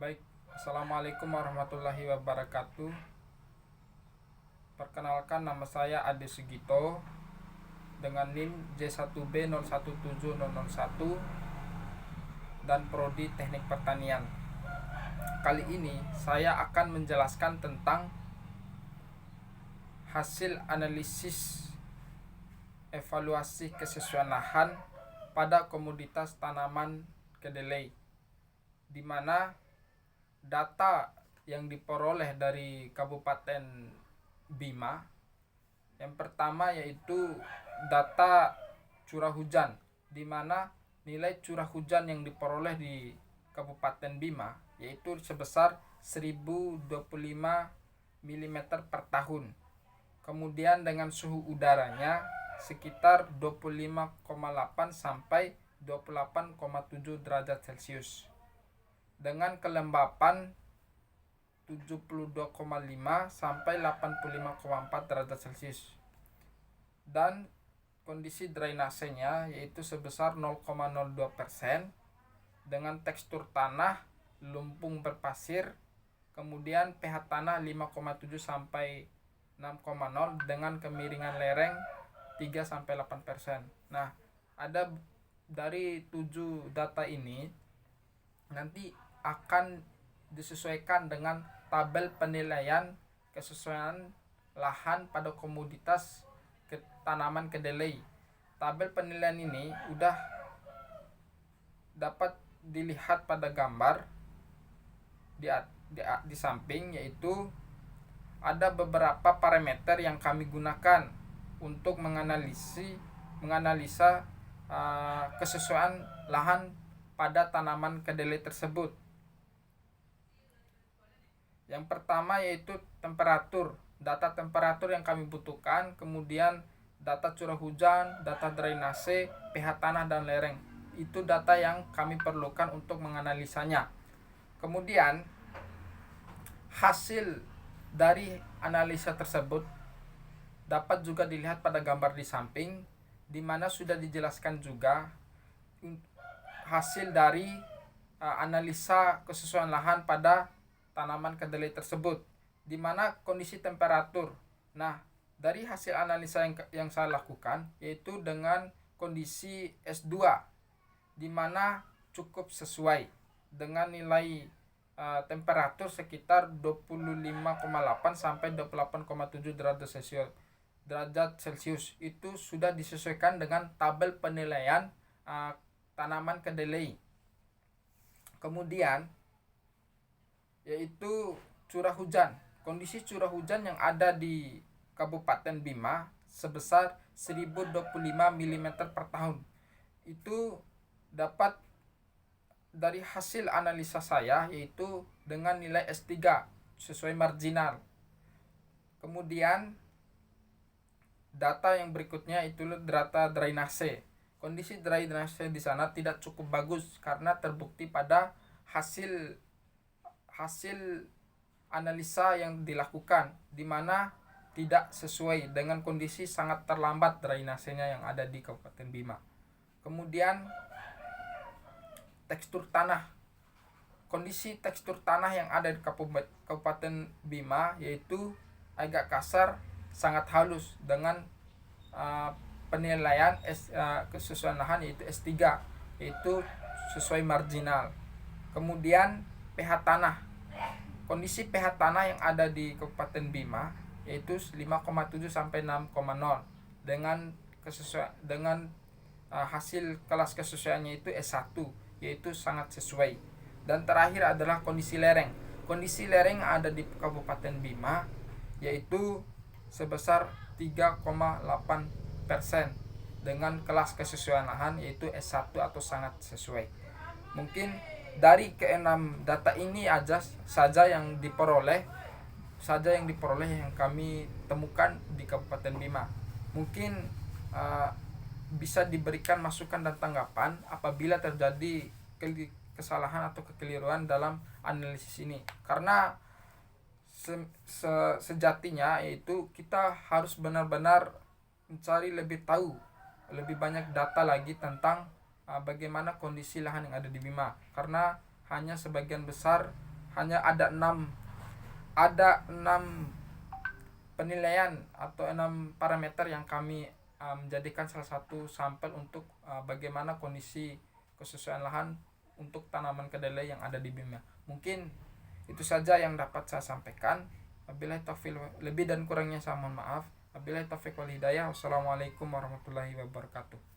Baik, Assalamualaikum warahmatullahi wabarakatuh. Perkenalkan, nama saya Ade Sugito dengan NIM J1B017001 dan Prodi Teknik Pertanian. Kali ini saya akan menjelaskan tentang hasil analisis evaluasi kesesuaian lahan pada komoditas tanaman kedelai, di mana data yang diperoleh dari Kabupaten Bima, yang pertama yaitu data curah hujan, di mana nilai curah hujan yang diperoleh di Kabupaten Bima yaitu sebesar 1025 mm per tahun. Kemudian dengan suhu udaranya sekitar 25,8 sampai 28,7 derajat Celcius. Dengan kelembapan 72,5 sampai 85,4 derajat Celcius. Dan kondisi drainasenya yaitu sebesar 0,02% dengan tekstur tanah lumpung berpasir, kemudian pH tanah 5,7 sampai 6,0 dengan kemiringan lereng 3 sampai 8%. Nah, ada dari 7 data ini nanti akan disesuaikan dengan tabel penilaian kesesuaian lahan pada komoditas tanaman kedelai. Tabel penilaian ini udah dapat dilihat pada gambar di samping, yaitu ada beberapa parameter yang kami gunakan untuk menganalisa kesesuaian lahan pada tanaman kedelai tersebut. Yang pertama yaitu temperatur, data temperatur yang kami butuhkan, kemudian data curah hujan, data drainase, pH tanah dan lereng. Itu data yang kami perlukan untuk menganalisanya. Kemudian hasil dari analisa tersebut dapat juga dilihat pada gambar di samping, di mana sudah dijelaskan juga hasil dari analisa kesesuaian lahan pada tanaman kedelai tersebut, di mana kondisi temperatur. Nah, dari hasil analisa yang saya lakukan yaitu dengan kondisi S2, di mana cukup sesuai dengan nilai temperatur sekitar 25,8 sampai 28,7 derajat Celcius. Itu sudah disesuaikan dengan tabel penilaian tanaman kedelai. Kemudian yaitu curah hujan. Kondisi curah hujan yang ada di Kabupaten Bima sebesar 1025 mm per tahun. Itu dapat dari hasil analisa saya yaitu dengan nilai S3 sesuai marginal. Kemudian data yang berikutnya itu data drainase. Kondisi drainase di sana tidak cukup bagus karena terbukti pada hasil analisa yang dilakukan, di mana tidak sesuai dengan kondisi sangat terlambat drainasenya yang ada di Kabupaten Bima. Kemudian tekstur tanah. Kondisi tekstur tanah yang ada di Kabupaten Bima yaitu agak kasar, sangat halus dengan penilaian kesesuaian lahan yaitu S3 yaitu sesuai marginal. Kemudian pH tanah. Kondisi pH tanah yang ada di Kabupaten Bima yaitu 5,7 sampai 6,0 dengan hasil kelas kesesuaiannya itu S1 yaitu sangat sesuai. Dan terakhir adalah kondisi lereng. Kondisi lereng yang ada di Kabupaten Bima yaitu sebesar 3,8% dengan kelas kesesuaian lahan yaitu S1 atau sangat sesuai. Mungkin dari keenam data ini saja yang diperoleh yang kami temukan di Kabupaten Bima. Mungkin bisa diberikan masukan dan tanggapan apabila terjadi kesalahan atau kekeliruan dalam analisis ini, karena sejatinya yaitu kita harus benar-benar mencari lebih banyak data lagi tentang bagaimana kondisi lahan yang ada di Bima, karena hanya sebagian besar hanya ada enam penilaian atau 6 parameter yang kami menjadikan salah satu sampel untuk bagaimana kondisi kesesuaian lahan untuk tanaman kedelai yang ada di Bima. Mungkin itu saja yang dapat saya sampaikan. Wabillahi taufiq, lebih dan kurangnya saya mohon maaf. Wabillahi taufiq wal hidayah. Wassalamualaikum warahmatullahi wabarakatuh.